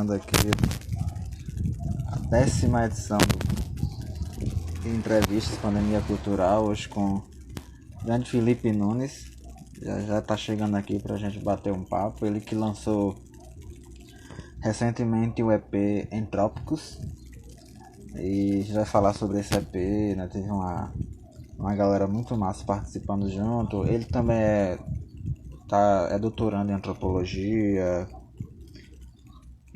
começando aqui a 10ª edição de entrevistas Pandemia Cultural, hoje com o grande Felipe Nunes. Já tá chegando aqui pra gente bater um papo. Ele que lançou recentemente o EP Entrópicos. E a gente vai falar sobre esse EP, né? Teve uma galera muito massa participando junto. Ele também é doutorando em antropologia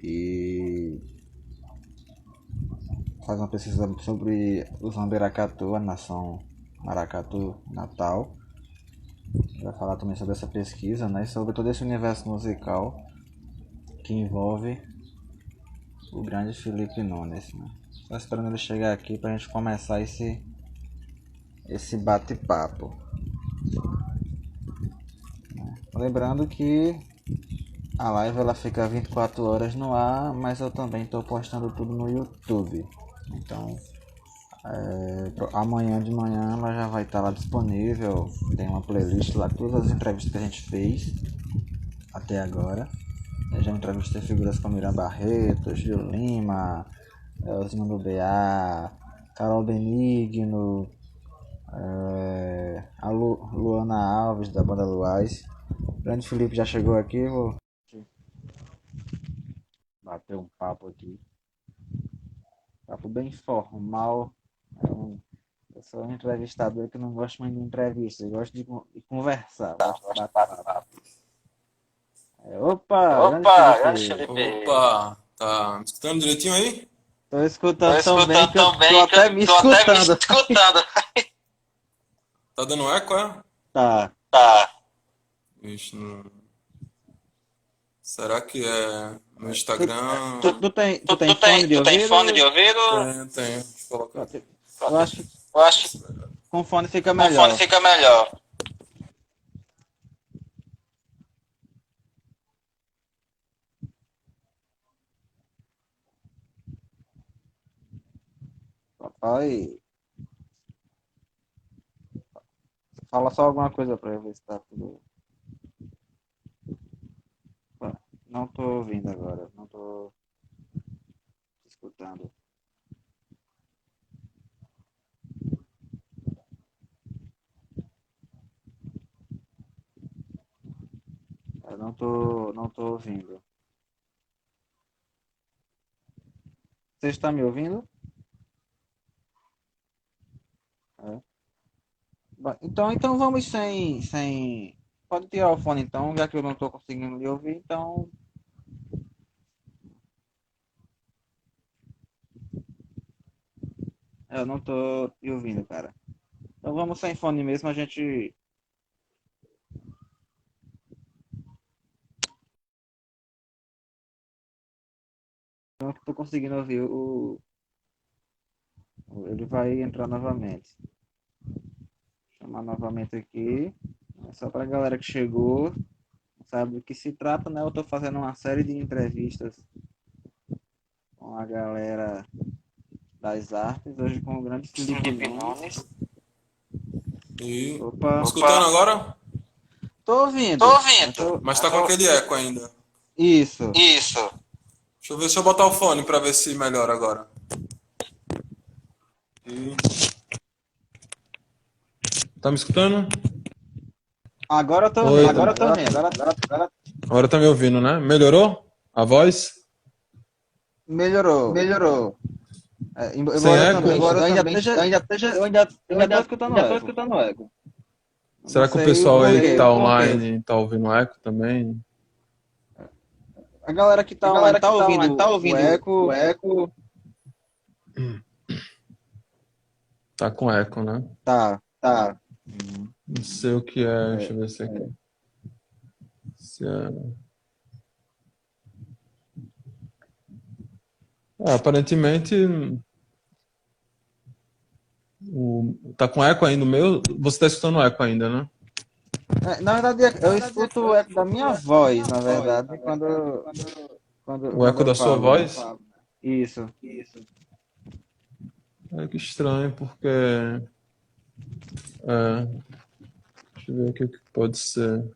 e faz uma pesquisa sobre os Amberacatu, a nação Maracatu Natal. Vai falar também sobre essa pesquisa, né, e sobre todo esse universo musical que envolve o grande Felipe Nunes, né. Só esperando ele chegar aqui pra gente começar esse bate-papo. Lembrando que a live ela fica 24 horas no ar, mas eu também estou postando tudo no YouTube. Então, amanhã de manhã ela já vai estar lá disponível. Tem uma playlist lá, todas as entrevistas que a gente fez até agora. Eu já entrevistei figuras como Irã Barreto, Gil Lima, Osman do BA, Carol Benigno, a Luana Alves da banda Luaz. O grande Felipe já chegou aqui, vou bater um papo aqui. Papo bem formal. Eu sou um entrevistador que não gosto muito de entrevista, eu gosto de conversar, gosto de bater papo. Opa, grande Grande Felipe. Felipe. Opa, tá me escutando direitinho aí? Tô Tô escutando tão bem escutando que eu tão tô bem que eu até me tô até me escutando. escutando. Tá dando eco, é? Tá. Tá. Ixi, não... Será que é no Tu, Instagram? tu tem fone de Tu tem fone de ouvido? ouvido? Tenho. Deixa eu colocar aqui. Eu acho que Eu acho que com fone fica com fone melhor. fica melhor. Papai, fala só alguma coisa pra eu ver se tá tudo. Não tô ouvindo agora, não tô escutando. Eu não tô ouvindo. Você está me ouvindo? É. Bom, então vamos sem. Pode tirar o fone então, já que eu não tô conseguindo lhe ouvir, então eu não tô te ouvindo, cara. Então vamos sem fone mesmo, a gente. Eu não tô conseguindo ouvir ele vai entrar novamente. Chamar novamente aqui. É só pra galera que chegou, sabe do que se trata, né? Eu tô fazendo uma série de entrevistas com a galera das artes, hoje com o grande Felipe Felipe Nunes. Nunes. E Opa, escutando agora? tô Tô ouvindo. ouvindo. Mas tá com aquele eco ainda. Isso. Isso. Deixa eu ver se eu botar o fone pra ver se melhora agora. E... Tá me escutando? Agora eu tô Oi, vendo. agora eu tô vendo. Agora tá me ouvindo, né? Melhorou a voz? Melhorou. Melhorou. Embora eu também. Embora Eu eu ainda também. esteja. Eu ainda tô escutando Ainda tô eco. escutando eco. Não Será que o sei o pessoal aí que porquê. tá online tá ouvindo eco também? A galera que A tá online galera tá que tá online tá ouvindo o ouvindo o eco? eco? Tá com eco, né? Tá. Tá. Hum, Não sei o que é. Deixa é, eu ver se aqui. Se é... aparentemente tá com eco ainda o meu. Você tá escutando eco ainda, né? Na verdade, eu escuto o eco da minha voz, na verdade, O quando eco eu da sua falo, né? voz? Isso. É que estranho, porque. É, deixa eu ver o que pode ser.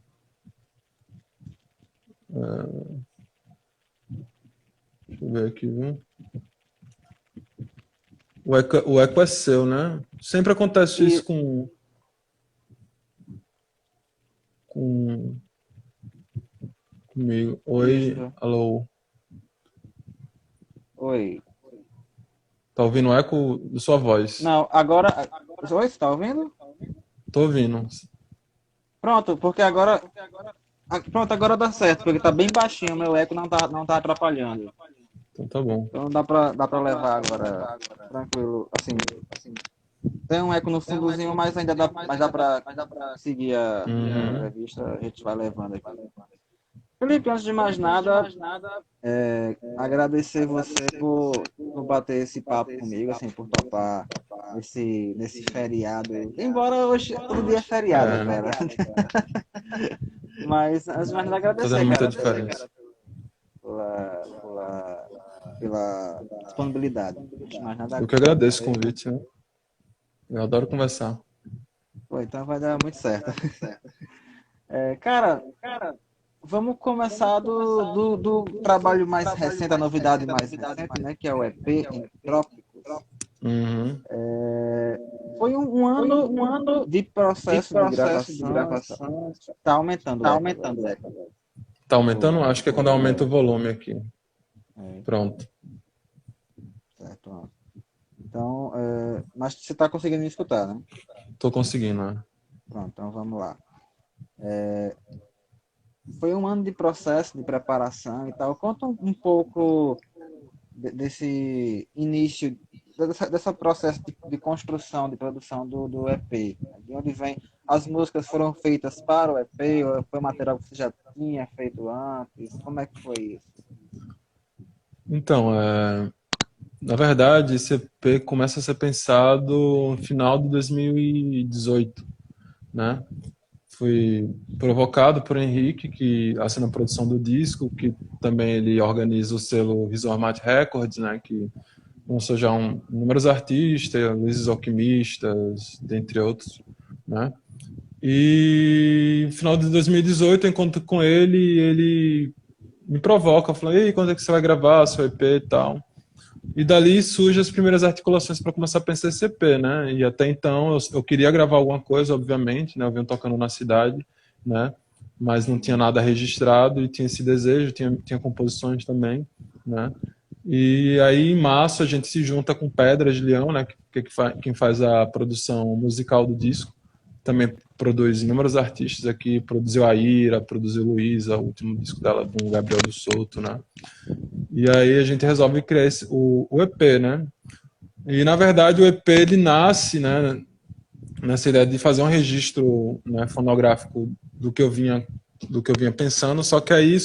Deixa eu ver aqui, viu? O eco é seu, né? Sempre acontece isso com comigo. Oi, Isso. alô. Oi. Tá ouvindo o eco da sua voz? Não, agora. Oi, você tá ouvindo? Tô ouvindo. Pronto, porque agora. Pronto, agora dá certo, porque tá bem baixinho, meu eco não tá atrapalhando. Então tá bom. Então dá pra levar agora tranquilo. Assim, tem um eco no fundozinho, mas ainda dá pra seguir a Uhum. entrevista, a gente vai levando aqui. Felipe, antes de mais nada, agradecer você por bater esse papo comigo, assim, por topar nesse feriado. Embora hoje todo dia é feriado, É, cara. Mas antes de mais nada, fazendo agradecer, muita cara, diferença. pela disponibilidade. Antes de mais nada, Eu que agradeço o agradecer. convite, né? Eu adoro conversar. Pô, então vai dar muito certo. Cara, vamos começar do trabalho mais recente, a novidade mais recente, né? Que é o EP Entrópicos. Uhum. Foi um ano de processo de gravação. Está aumentando o eco agora. Tá aumentando? Acho que é quando aumenta o volume aqui. É, Pronto. certo. Ó. Então, mas você está conseguindo me escutar, né? Tô conseguindo, né? Pronto, então vamos lá. Foi um ano de processo, de preparação e tal. Conta um pouco desse início, desse processo de construção, de produção do EP. Né? De onde vem. As músicas foram feitas para o EP, ou foi material que você já tinha feito antes? Como é que foi isso? Então, na verdade, esse EP começa a ser pensado no final de 2018, né? Fui provocado por Henrique, que assina a produção do disco, que também ele organiza o selo Risormat Records, né? Que lançou já inúmeros artistas, Luizes Alquimistas, dentre outros, né? E no final de 2018 eu encontro com ele e ele me provoca, fala: "Ei, quando é que você vai gravar seu EP e tal?" E dali surgem as primeiras articulações para começar a pensar esse EP, né? E até então eu queria gravar alguma coisa, obviamente, né? Eu venho tocando na cidade, né? Mas não tinha nada registrado e tinha esse desejo, tinha composições também, né? E aí em março a gente se junta com Pedras de Leão, né? Quem faz a produção musical do disco. Também produz inúmeros artistas aqui, produziu a Ira, produziu Luísa, o último disco dela com o Gabriel do Souto, né? E aí a gente resolve criar o EP, né? E na verdade o EP ele nasce, né, nessa ideia de fazer um registro, né, fonográfico do que eu vinha pensando, só que aí,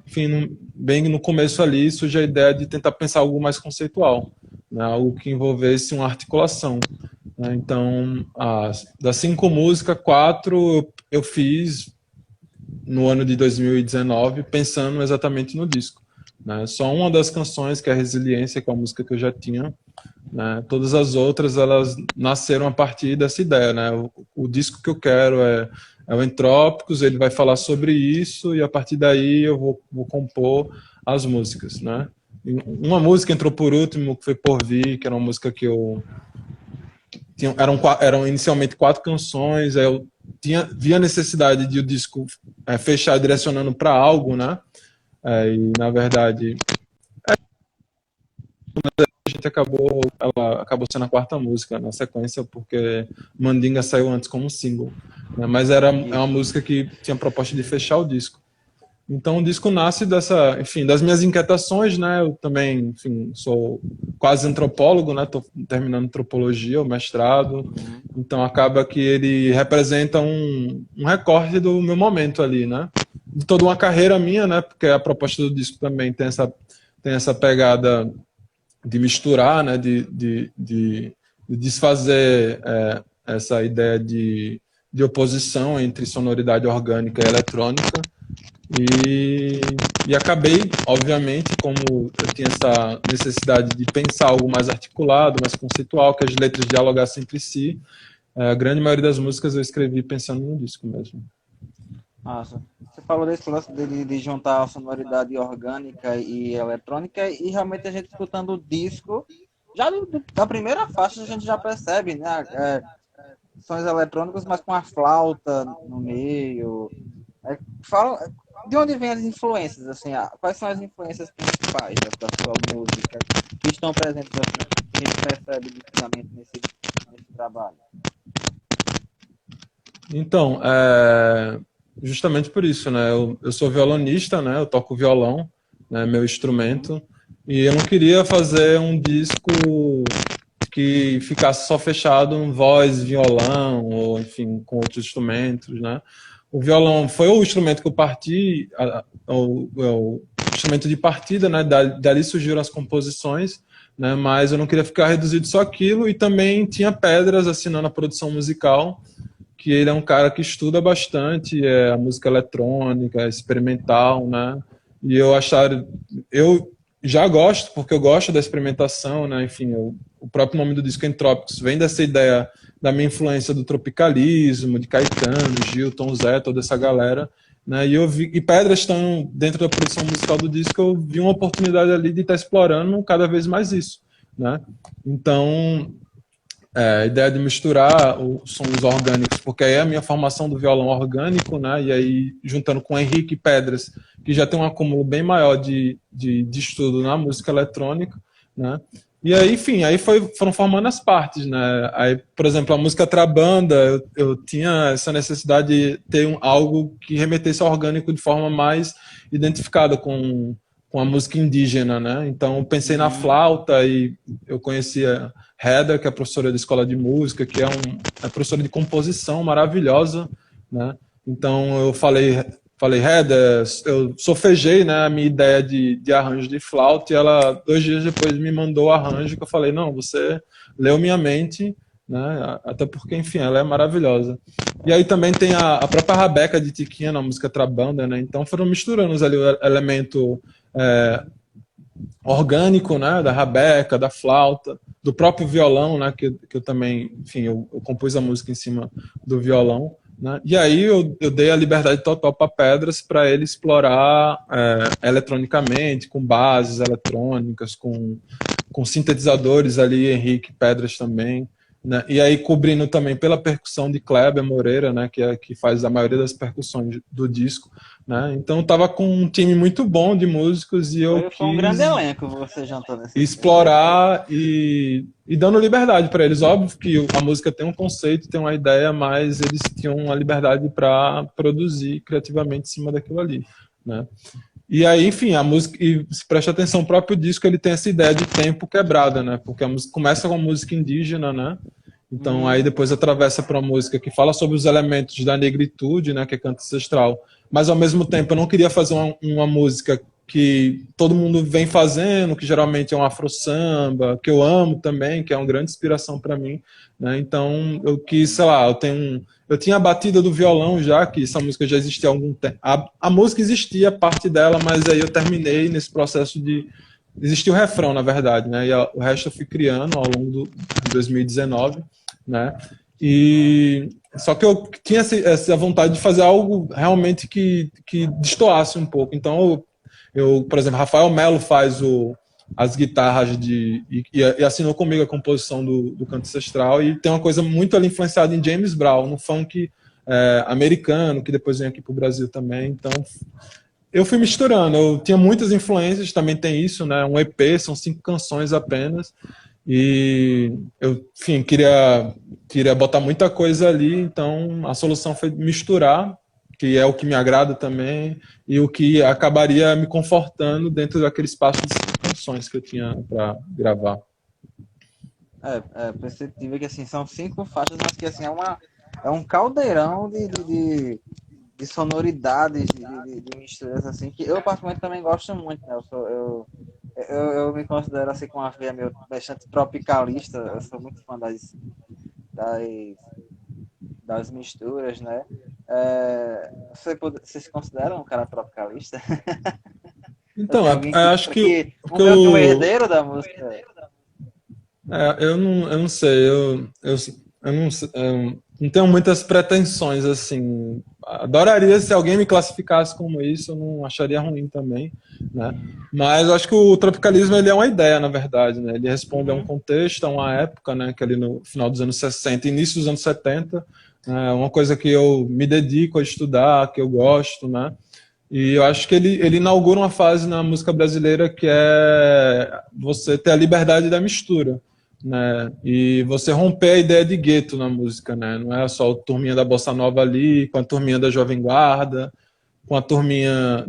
enfim, bem no começo ali surge a ideia de tentar pensar algo mais conceitual, né, algo que envolvesse uma articulação. Né? Então, das 5 músicas, 4 eu fiz no ano de 2019, pensando exatamente no disco. Né? Só uma das canções, que é a Resiliência, que é a música que eu já tinha, né? Todas as outras elas nasceram a partir dessa ideia. Né? O disco que eu quero é o Entrópicos, ele vai falar sobre isso e a partir daí eu vou compor as músicas. Né? E uma música entrou por último, que foi Por Vir, que era uma música que eu eram inicialmente 4 canções, aí eu via a necessidade de o disco fechar direcionando para algo, né? E na verdade ela acabou sendo a 4ª música na sequência, porque Mandinga saiu antes como single, né? Mas é uma Isso. música que tinha a proposta de fechar o disco. Então o disco nasce dessa, enfim, das minhas inquietações, né? Eu também, enfim, sou quase antropólogo, né? Estou terminando antropologia, o mestrado. Então acaba que ele representa um recorte do meu momento ali, né? De toda uma carreira minha, né? Porque a proposta do disco também tem essa pegada de misturar, né? De desfazer essa ideia de oposição entre sonoridade orgânica e eletrônica. E acabei, obviamente, como eu tinha essa necessidade de pensar algo mais articulado, mais conceitual, que as letras dialogassem entre si, a grande maioria das músicas eu escrevi pensando no disco mesmo. Nossa. Você falou desse lance de juntar a sonoridade orgânica e eletrônica, e realmente a gente escutando o disco, já da primeira faixa a gente já percebe, né? Sons eletrônicos, mas com a flauta no meio. Fala, de onde vêm as influências, assim, quais são as influências principais da sua música que estão presentes, assim, que a gente percebe nitidamente nesse trabalho? Então, justamente por isso, né? Eu sou violonista, né? Eu toco violão, né? Meu instrumento, e eu não queria fazer um disco que ficasse só fechado em voz, violão, ou enfim, com outros instrumentos, né? O violão foi o instrumento que eu parti, o instrumento de partida, né? Dali surgiram as composições, né? Mas eu não queria ficar reduzido só aquilo, e também tinha Pedras assinando a produção musical, que ele é um cara que estuda bastante a música eletrônica, experimental, né? E eu já gosto, porque eu gosto da experimentação, né? Enfim, o próprio nome do disco Entrópicos vem dessa ideia da minha influência do tropicalismo, de Caetano, Gil, Tom Zé, toda essa galera, né? E Pedras estão dentro da produção musical do disco, eu vi uma oportunidade ali de estar explorando cada vez mais isso, né? Então, a ideia de misturar os sons orgânicos, porque aí é a minha formação do violão orgânico, né? E aí, juntando com Henrique Pedras, que já tem um acúmulo bem maior de estudo na música eletrônica, né? E aí, enfim, foram formando as partes, né? Aí, por exemplo, a música Trabanda, eu tinha essa necessidade de ter algo que remetesse ao orgânico de forma mais identificada com a música indígena, né? Então, eu pensei na flauta e eu conhecia Heather, que é professora de escola de música, que é professora de composição maravilhosa, né? Então eu falei, Heather, eu sofejei, né, a minha ideia de arranjo de flauta, e ela 2 dias depois me mandou o arranjo, que eu falei, não, você leu minha mente, né? Até porque, enfim, ela é maravilhosa. E aí também tem a própria Rabeca de Tiquinha na música Trabanda, né? Então foram misturando ali o elemento orgânico, né, da rabeca, da flauta, do próprio violão, né, que eu também, enfim, eu compus a música em cima do violão, né, e aí eu dei a liberdade total para Pedras para ele explorar eletronicamente, com bases eletrônicas, com sintetizadores ali, Henrique Pedras também, né, e aí cobrindo também pela percussão de Kleber Moreira, né, que faz a maioria das percussões do disco, né? Então eu tava com um time muito bom de músicos e eu Foi um grande quis elenco você jantou nesse EP. explorar e dando liberdade para eles. Óbvio que a música tem um conceito, tem uma ideia, mas eles tinham uma liberdade para produzir criativamente em cima daquilo ali, né? E aí, enfim, a música, e se presta atenção, o próprio disco ele tem essa ideia de tempo quebrada, né? Porque a música começa com a música indígena, né? Então aí depois atravessa para uma música que fala sobre os elementos da negritude, né, que é canto ancestral. Mas ao mesmo tempo eu não queria fazer uma música que todo mundo vem fazendo, que geralmente é um afro samba, que eu amo também, que é uma grande inspiração para mim, né? Então eu quis, sei lá, eu tinha a batida do violão já, que essa música já existia há algum tempo. A música existia, parte dela, mas aí eu terminei nesse processo de existia o refrão, na verdade, né? E o resto eu fui criando ao longo de 2019, né? E só que eu tinha essa vontade de fazer algo realmente que destoasse um pouco. Então por exemplo, Rafael Melo faz as guitarras e assinou comigo a composição do canto ancestral, e tem uma coisa muito ali influenciada em James Brown, no funk americano, que depois vem aqui para o Brasil também. Então eu fui misturando, eu tinha muitas influências, também tem isso, né? Um EP, são 5 canções apenas, e eu, enfim, queria botar muita coisa ali, então a solução foi misturar, que é o que me agrada também, e o que acabaria me confortando dentro daquele espaço de 5 canções que eu tinha para gravar. É perceptível que assim, são 5 faixas, mas que assim, é um caldeirão de sonoridades, de misturas assim, que eu particularmente também gosto muito, né? Eu me considero assim com uma veia meio bastante tropicalista, eu sou muito fã das, das misturas, né? Você se considera um cara tropicalista? Então, Assim, alguém acho que que meio que um eu, herdeiro da música. eu não sei, eu não sei, não tenho muitas pretensões, assim. Adoraria se alguém me classificasse como isso, eu não acharia ruim também, né? Mas eu acho que o tropicalismo ele é uma ideia, na verdade, né? Ele responde a um Uhum. contexto, a uma época, né? Que ali no final dos anos 60, início dos anos 70, é uma coisa que eu me dedico a estudar, que eu gosto, né? E eu acho que ele inaugura uma fase na música brasileira que é você ter a liberdade da mistura, né? E você romper a ideia de gueto na música, né? Não é só a turminha da Bossa Nova ali, com a turminha da Jovem Guarda, com a turminha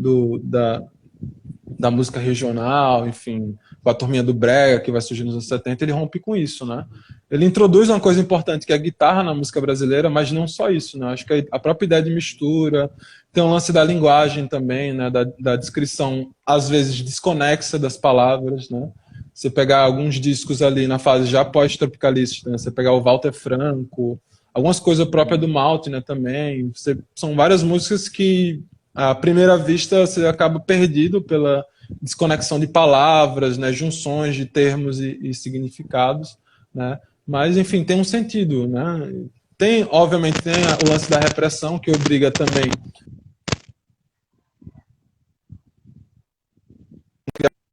da música regional, enfim, com a turminha do brega que vai surgir nos anos 70, ele rompe com isso, né? Ele introduz uma coisa importante que é a guitarra na música brasileira, mas não só isso, né? Acho que a própria ideia de mistura, tem um lance da linguagem também, né? Da descrição, às vezes, desconexa das palavras, né? Você pegar alguns discos ali na fase já pós-tropicalista, né? Você pegar o Walter Franco, algumas coisas próprias do Malte, né, também. São várias músicas que, à primeira vista, você acaba perdido pela desconexão de palavras, né, junções de termos e significados, né? Mas, enfim, tem um sentido, né? Tem, obviamente, tem o lance da repressão, que obriga também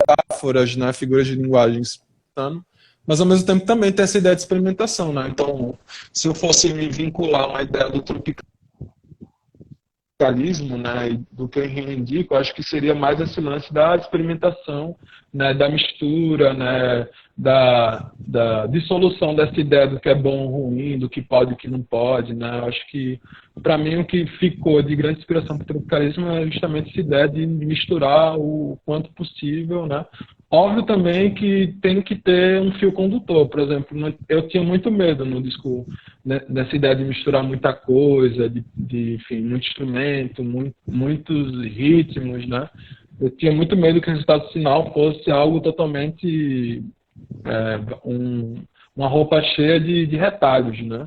metáforas, né, figuras de linguagens, mas ao mesmo tempo também tem essa ideia de experimentação, né? Então, se eu fosse me vincular a uma ideia do tropicalismo, né, e do que eu reivindico, acho que seria mais esse lance da experimentação, né, da mistura, né, da dissolução dessa ideia do que é bom ou ruim, do que pode e do que não pode, né? Eu acho que, para mim, o que ficou de grande inspiração para o tropicalismo é justamente essa ideia de misturar o quanto possível, né? Óbvio também que tem que ter um fio condutor, por exemplo, eu tinha muito medo no disco, né, dessa ideia de misturar muita coisa, enfim, muito instrumento, muitos ritmos, né? Eu tinha muito medo que o resultado final fosse algo totalmente uma roupa cheia de retalhos, né?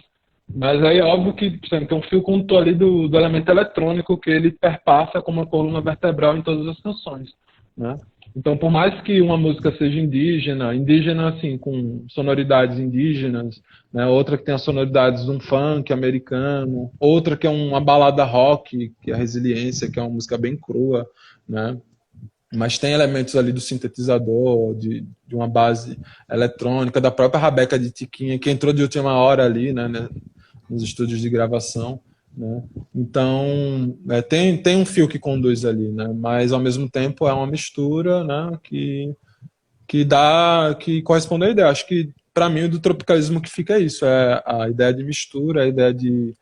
Mas aí é óbvio que, por exemplo, tem um fio condutor ali do elemento eletrônico que ele perpassa como uma coluna vertebral em todas as canções, né? Então, por mais que uma música seja indígena assim, com sonoridades indígenas, né? Outra que tem as sonoridades de um funk americano, outra que é uma balada rock, que é a Resiliência, que é uma música bem crua, né? Mas tem elementos ali do sintetizador, de uma base eletrônica, da própria Rabeca de Tiquinha, que entrou de última hora ali, né, nos estúdios de gravação, né? Então, tem um fio que conduz ali, né? Mas ao mesmo tempo é uma mistura, né, que corresponde à ideia. Acho que para mim o do tropicalismo que fica é isso, é a ideia de mistura, a ideia de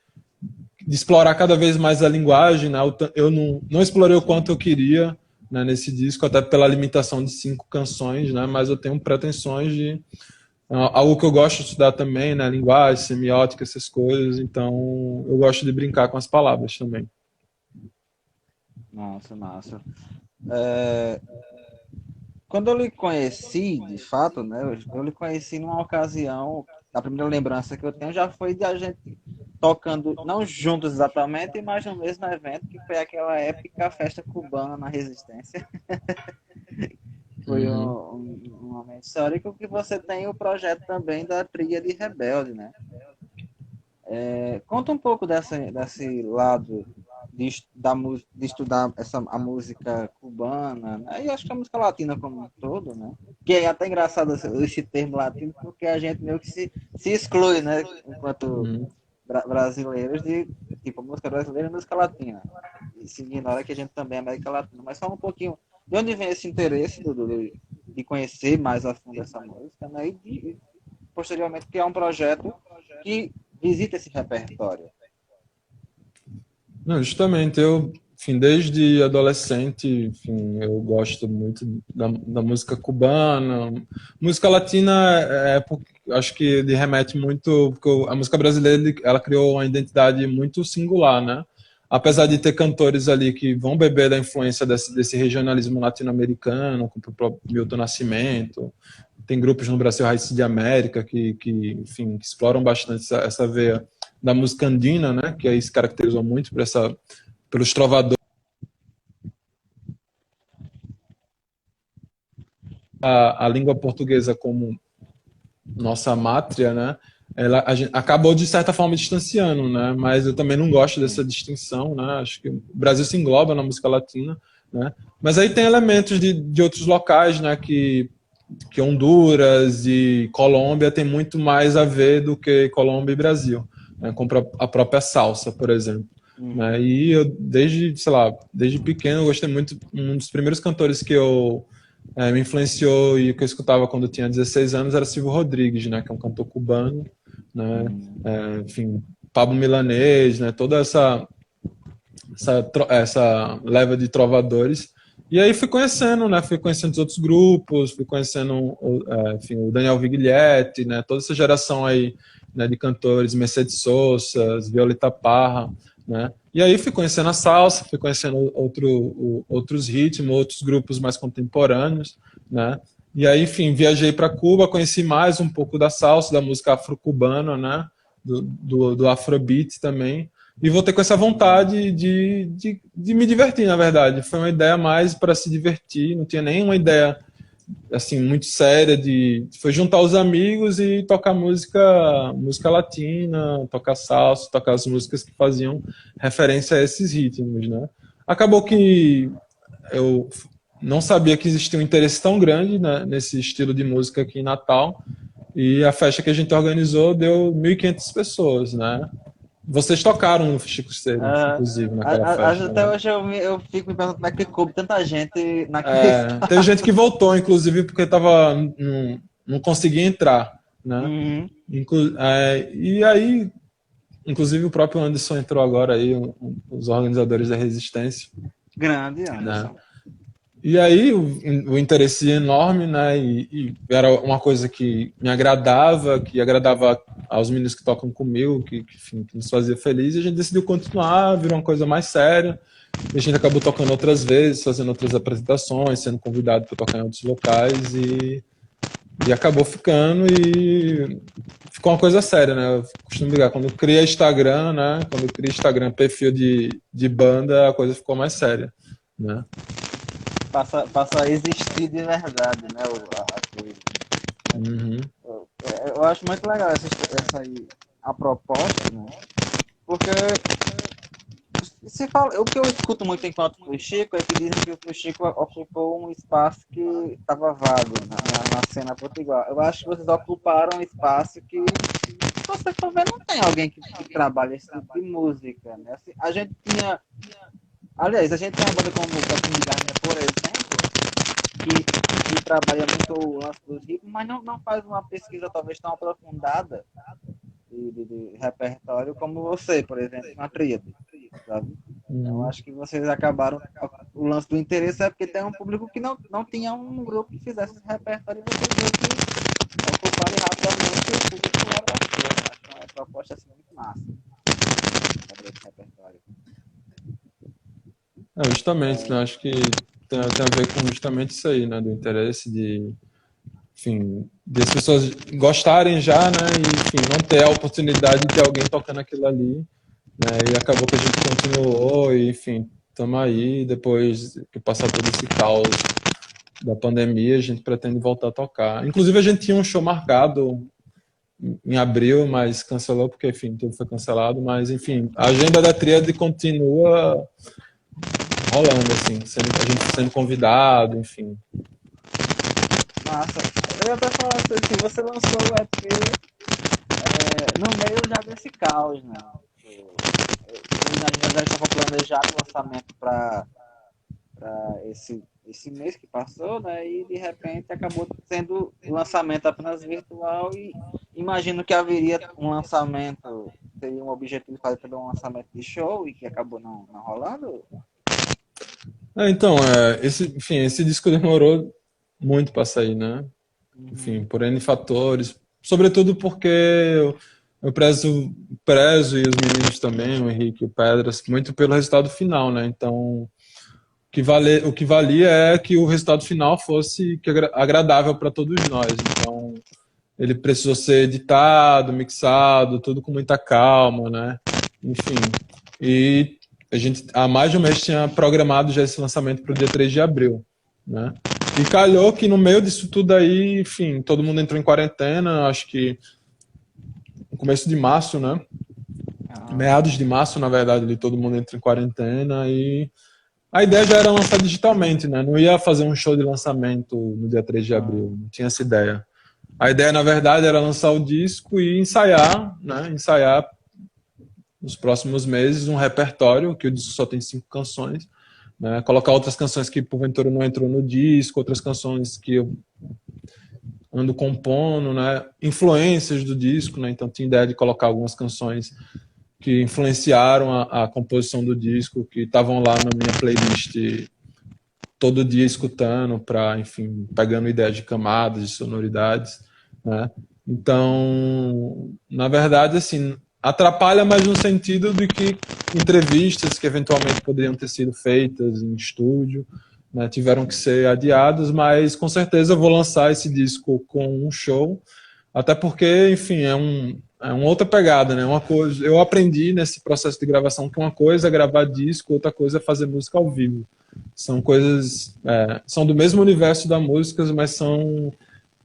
explorar cada vez mais a linguagem, né? Eu não explorei o quanto eu queria, né, nesse disco, até pela limitação de 5 canções, né? Mas eu tenho pretensões de algo que eu gosto de estudar também, né? Linguagem, semiótica, essas coisas. Então, eu gosto de brincar com as palavras também. Nossa, massa. É, quando eu lhe conheci, de fato, né? Eu lhe conheci numa ocasião, a primeira lembrança que eu tenho já foi de a gente tocando, não juntos exatamente, mas no mesmo evento, que foi aquela épica festa cubana na Resistência. Foi Uhum. um momento histórico que você tem o projeto também da Tríade Rebelde, né? Conta um pouco desse lado de estudar a música cubana, né? E acho que a música latina como um todo, né? Que é até engraçado esse termo latino, porque a gente meio que se exclui, né? Enquanto Uhum. brasileiros, de tipo música brasileira e música latina. E se ignora que a gente também é América Latina. Mas fala um pouquinho de onde vem esse interesse de conhecer mais a fundo essa música, né? E posteriormente criar um projeto que visita esse repertório. Não, justamente, enfim, desde adolescente, enfim, eu gosto muito da música cubana. Música latina, acho que ele remete muito, porque a música brasileira, ela criou uma identidade muito singular, né? Apesar de ter cantores ali que vão beber da influência desse regionalismo latino-americano, como o próprio Milton Nascimento, tem grupos no Brasil, Raíces de América, enfim, que exploram bastante essa veia da música andina, né, que aí se caracterizou muito pelos trovadores, a língua portuguesa como nossa mátria, né, a gente acabou de certa forma distanciando, né? Mas eu também não gosto dessa distinção, né? Acho que o Brasil se engloba na música latina, né? Mas aí tem elementos de outros locais, né? Que Honduras e Colômbia tem muito mais a ver do que Colômbia e Brasil, né? Com a própria salsa, por exemplo. Né? E eu, desde, sei lá, desde pequeno, eu gostei muito. Um dos primeiros cantores que me influenciou e que eu escutava quando eu tinha 16 anos era Silvio Rodrigues, né? Que é um cantor cubano, né? Enfim, Pablo Milanês, né? Toda essa leva de trovadores. E aí fui conhecendo, né? Fui conhecendo os outros grupos, fui conhecendo, enfim, o Daniel Viglietti, né? Toda essa geração aí, né, de cantores, Mercedes Sosa, Violeta Parra, né? E aí fui conhecendo a salsa, fui conhecendo outros ritmos, outros grupos mais contemporâneos, né? E aí, enfim, viajei para Cuba, conheci mais um pouco da salsa, da música afro-cubana, né? Do Afrobeat também. E voltei com essa vontade de me divertir, na verdade. Foi uma ideia mais para se divertir, não tinha nenhuma ideia assim muito séria foi juntar os amigos e tocar música latina, tocar salsa, tocar as músicas que faziam referência a esses ritmos, né? Acabou que eu não sabia que existia um interesse tão grande, né, nesse estilo de música aqui em Natal, e a festa que a gente organizou deu 1.500 pessoas, né? Vocês tocaram no Chico Cedros, inclusive, naquela festa, Até né? hoje eu fico me perguntando como é que coube tanta gente naquele Teve estado. gente que voltou, inclusive, porque não conseguia entrar, né? E aí, inclusive, o próprio Anderson entrou agora aí, os organizadores da Resistência, Grande, né? Anderson. E aí o interesse enorme, né? E era uma coisa que me agradava, que agradava aos meninos que tocam comigo, enfim, que nos fazia feliz. E a gente decidiu continuar, virou uma coisa mais séria. E a gente acabou tocando outras vezes, fazendo outras apresentações, sendo convidado para tocar em outros locais e acabou ficando e ficou uma coisa séria, né? Eu costumo ligar, quando eu criei Instagram, né? Quando eu criei Instagram, perfil de banda, a coisa ficou mais séria, né? Passa a existir de verdade, né? A coisa. Uhum. Eu acho muito legal essa aí, a proposta, né? Porque se fala, o que eu escuto muito enquanto Flu Chico é que dizem que o Flu Chico ocupou um espaço que estava vago na cena potiguar. Eu acho que vocês ocuparam um espaço que, se você for ver, não tem alguém que trabalha esse tipo de música, né? Assim, a gente tinha. Aliás, a gente tem uma banda como o Capim de Garnia, por exemplo, que trabalha muito o lance dos ritmos, mas não faz uma pesquisa talvez tão aprofundada de repertório como você, por exemplo, na tríade, sabe? Então acho que vocês acabaram. O lance do interesse é porque tem um público que não tinha um grupo que fizesse esse repertório e vocês viram que ocuparam rapidamente e o público abraçou. Acho que é uma proposta assim muito massa sobre esse repertório. Justamente, né? Acho que tem a ver com justamente isso aí, né? Do interesse enfim, de as pessoas gostarem já, né? E, enfim, não ter a oportunidade de ter alguém tocando aquilo ali, né? E acabou que a gente continuou e, enfim, estamos aí, depois que passar todo esse caos da pandemia, a gente pretende voltar a tocar. Inclusive, a gente tinha um show marcado em abril, mas cancelou porque, enfim, tudo foi cancelado, mas, enfim, a agenda da Tríade continua rolando, assim, a gente sendo convidado, enfim. Massa. Eu ia até falar assim, você lançou o EP no meio já desse caos, né? Já estava planejado o lançamento para esse mês que passou, né? E de repente acabou sendo o lançamento apenas virtual e imagino que haveria um lançamento, teria um objetivo de fazer também um lançamento de show e que acabou não rolando? Então, esse disco demorou muito para sair, né? Enfim, por N fatores. Sobretudo porque eu prezo e os meninos também, o Henrique e o Pedras, muito pelo resultado final, né? Então, o que valia é que o resultado final fosse agradável para todos nós. Então, ele precisou ser editado, mixado, tudo com muita calma, né? Enfim, e a gente há mais de um mês tinha programado já esse lançamento para o dia 3 de abril, né? E calhou que no meio disso tudo aí, enfim, todo mundo entrou em quarentena, acho que começo de março, né? Ah, Meados de março, na verdade, ali todo mundo entra em quarentena e a ideia já era lançar digitalmente, né? Não ia fazer um show de lançamento no dia 3 de ah, abril, não tinha essa ideia. A ideia, na verdade, era lançar o disco e ensaiar, né? Ensaiar nos próximos meses um repertório, que o disco só tem 5 canções, né? Colocar outras canções que porventura não entrou no disco, outras canções que eu ando compondo, né? Influências do disco, né? Então tinha ideia de colocar algumas canções que influenciaram a composição do disco, que estavam lá na minha playlist todo dia escutando para, enfim, pegando ideias de camadas, de sonoridades, né? Então, na verdade, assim, atrapalha mais no sentido de que entrevistas que eventualmente poderiam ter sido feitas em estúdio, né, tiveram que ser adiadas, mas com certeza eu vou lançar esse disco com um show, até porque, enfim, é uma outra pegada, né? Uma coisa, eu aprendi nesse processo de gravação que uma coisa é gravar disco, outra coisa é fazer música ao vivo. São coisas, são do mesmo universo da música, mas são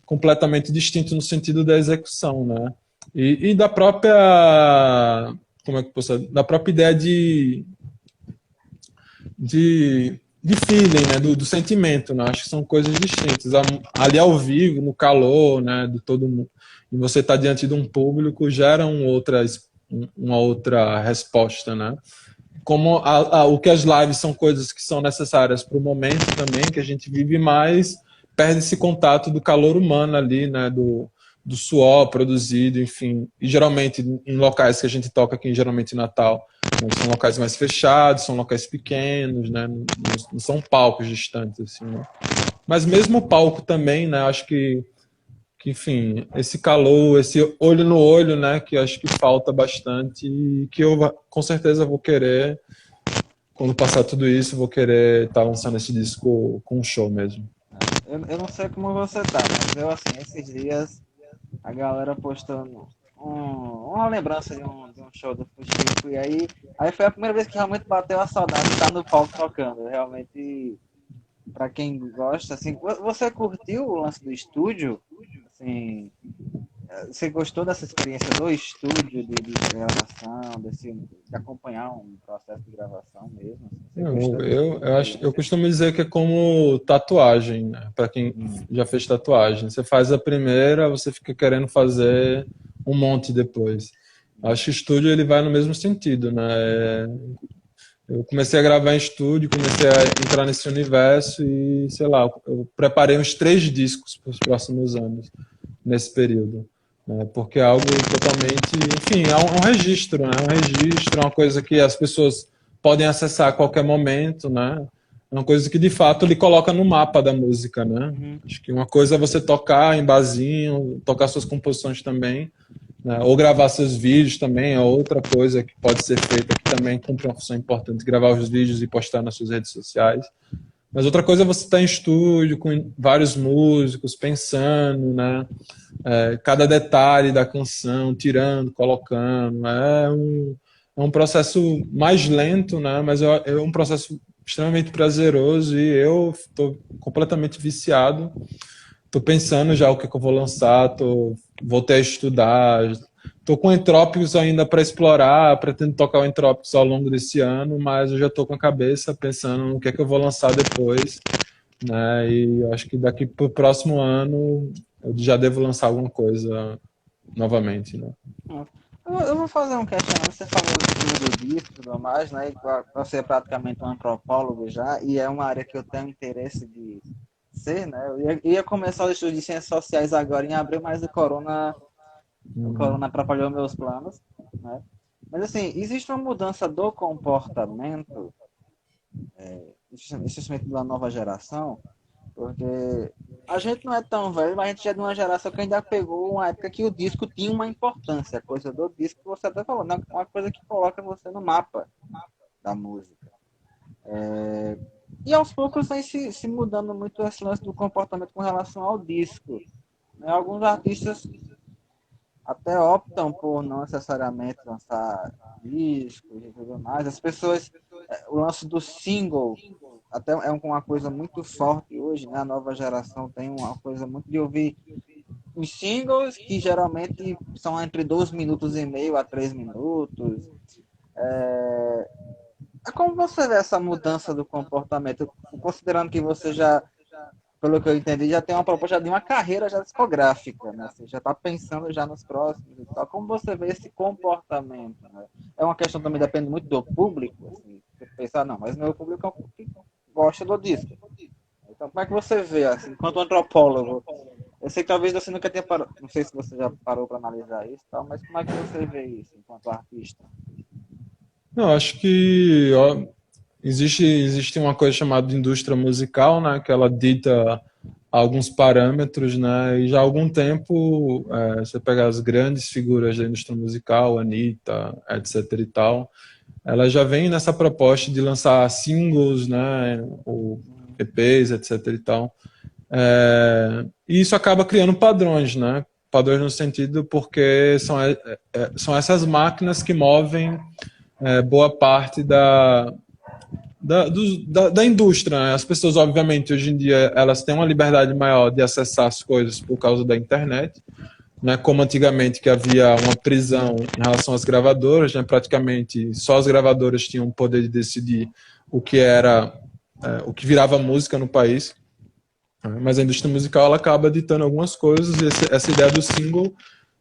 completamente distintos no sentido da execução, né? E da própria, como é que eu posso dizer? Da própria ideia de feeling, né? Do sentimento, né? Acho que são coisas distintas. Ali ao vivo, no calor, né? De todo mundo, e você está diante de um público, gera uma outra resposta, né? Como o que as lives são coisas que são necessárias para o momento também, que a gente vive mais, perde esse contato do calor humano ali, né, do suor produzido, enfim, e geralmente em locais que a gente toca aqui, geralmente em Natal, né, são locais mais fechados, são locais pequenos, né, não são palcos distantes, assim, né. Mas mesmo o palco também, né, acho que, enfim, esse calor, esse olho no olho, né, que acho que falta bastante e que eu com certeza vou querer, quando passar tudo isso, vou querer estar lançando esse disco com um show mesmo. eu não sei como você tá, mas eu, assim, esses dias, a galera postando uma lembrança de um show do Fuxico, e aí foi a primeira vez que realmente bateu a saudade de estar no palco tocando. Realmente, pra quem gosta, assim, você curtiu o lance do estúdio? Assim, você gostou dessa experiência do estúdio, de gravação, de acompanhar um processo de gravação mesmo? Assim, você Não, gostou dessa eu experiência? costumo dizer que é como tatuagem, né? Para quem Hum, já fez tatuagem. Você faz a primeira, você fica querendo fazer um monte depois. Acho que o estúdio ele vai no mesmo sentido, né? Eu comecei a gravar em estúdio, comecei a entrar nesse universo e, sei lá, eu preparei uns 3 discos para os próximos anos, nesse período. Né? Porque é algo totalmente, enfim, é um registro, né? É um registro, é uma coisa que as pessoas podem acessar a qualquer momento, né? É uma coisa que, de fato, ele coloca no mapa da música, né? uhum. Acho que uma coisa é você tocar em barzinho, tocar suas composições também, né? Ou gravar seus vídeos também é outra coisa que pode ser feita, que também cumpre uma função importante, gravar os vídeos e postar nas suas redes sociais. Mas outra coisa é você estar em estúdio com vários músicos, pensando, né? Cada detalhe da canção, tirando, colocando. É um processo mais lento, né? Mas é um processo extremamente prazeroso e eu estou completamente viciado. Tô pensando já o que eu vou lançar, voltei a estudar, tô com Entrópicos ainda para explorar, pretendo tocar o Entrópicos ao longo desse ano, mas eu já tô com a cabeça pensando no que é que eu vou lançar depois, né? E eu acho que daqui pro próximo ano eu já devo lançar alguma coisa novamente, né? Eu vou fazer um questionamento. Você falou do disco e tudo mais, né? E você é praticamente um antropólogo já, e é uma área que eu tenho interesse de ser, né? Eu ia começar os estudos de ciências sociais agora em abril, mas o Uhum. corona atrapalhou meus planos, né? Mas assim, existe uma mudança do comportamento, especialmente da nova geração, porque a gente não é tão velho, mas a gente já é de uma geração que ainda pegou uma época que o disco tinha uma importância. A coisa do disco, você até falou, né? Uma coisa que coloca você no mapa da música. E aos poucos vem se mudando muito esse lance do comportamento com relação ao disco. Né? Alguns artistas até optam por não necessariamente lançar discos e tudo mais. As pessoas, o lance do single até uma coisa muito forte hoje, né? A nova geração tem uma coisa muito de ouvir os singles, que geralmente são entre 2 minutos e meio a 3 minutos. Como você vê essa mudança do comportamento? Considerando que você já, pelo que eu entendi, já tem uma proposta de uma carreira já discográfica, né? Você já está pensando já nos próximos e tal. Como você vê esse comportamento, né? É uma questão também depende muito do público, assim. Você pensar, não, mas meu público é o que gosta do disco. Então, como é que você vê, assim, enquanto antropólogo? Eu sei que talvez você nunca tenha parado, não sei se você já parou para analisar isso, e tal, mas como é que você vê isso enquanto artista? Não, acho que ó, existe uma coisa chamada indústria musical, né, que ela dita alguns parâmetros, né, e já há algum tempo você pega as grandes figuras da indústria musical, Anitta, etc e tal, ela já vem nessa proposta de lançar singles, né, ou EPs, etc e tal. E isso acaba criando padrões, né? Padrões no sentido porque são essas máquinas que movem boa parte da indústria, né? As pessoas, obviamente, hoje em dia, elas têm uma liberdade maior de acessar as coisas por causa da internet, né? Como antigamente que havia uma prisão em relação às gravadoras, né? Praticamente só as gravadoras tinham o poder de decidir o que era, o que virava música no país. Mas a indústria musical ela acaba ditando algumas coisas e essa ideia do single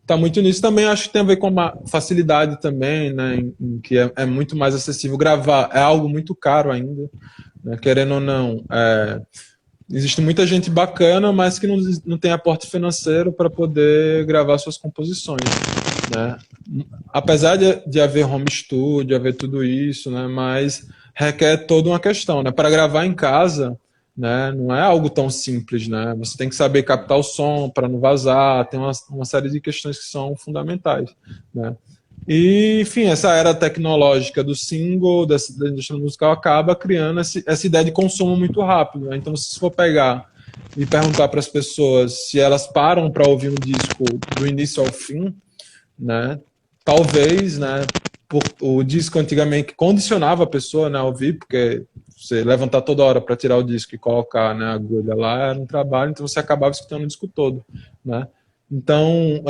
está muito nisso também. Acho que tem a ver com a facilidade também, né, em que é muito mais acessível gravar. É algo muito caro ainda, né, querendo ou não. Existe muita gente bacana, mas que não tem aporte financeiro para poder gravar suas composições, né? Apesar de haver home studio, haver tudo isso, né, mas requer toda uma questão, né? Para gravar em casa, né, não é algo tão simples, né? Você tem que saber captar o som para não vazar, tem uma série de questões que são fundamentais, né? E, enfim, essa era tecnológica do single, da indústria musical, acaba criando essa ideia de consumo muito rápido, né? Então, se for pegar e perguntar para as pessoas se elas param para ouvir um disco do início ao fim, né? Talvez, né? O disco antigamente condicionava a pessoa, né, a ouvir, porque você levantar toda hora para tirar o disco e colocar, né, a agulha lá era um trabalho, então você acabava escutando o disco todo, né? Então,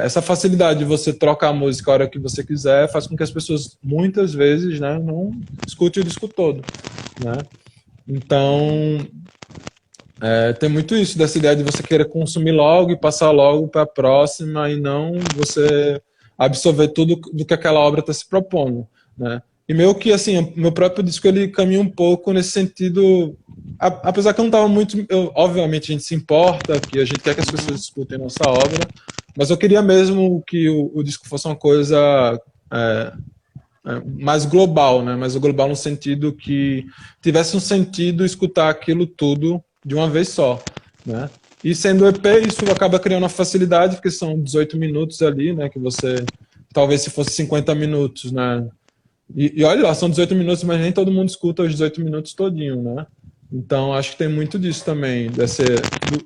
essa facilidade de você trocar a música a hora que você quiser faz com que as pessoas, muitas vezes, né, não escutem o disco todo, né? Então, tem muito isso, dessa ideia de você querer consumir logo e passar logo para a próxima e não você absorver tudo do que aquela obra está se propondo, né? E meio que, assim, o meu próprio disco, ele caminha um pouco nesse sentido, apesar que eu não estava muito... obviamente, a gente se importa, que a gente quer que as pessoas escutem nossa obra, mas eu queria mesmo que o disco fosse uma coisa mais global, né? Mais global no sentido que tivesse um sentido escutar aquilo tudo de uma vez só, né? E sendo EP, isso acaba criando uma facilidade, porque são 18 minutos ali, né? Que você, talvez se fosse 50 minutos, né? E olha lá, são 18 minutos, mas nem todo mundo escuta os 18 minutos todinho, né? Então, acho que tem muito disso também,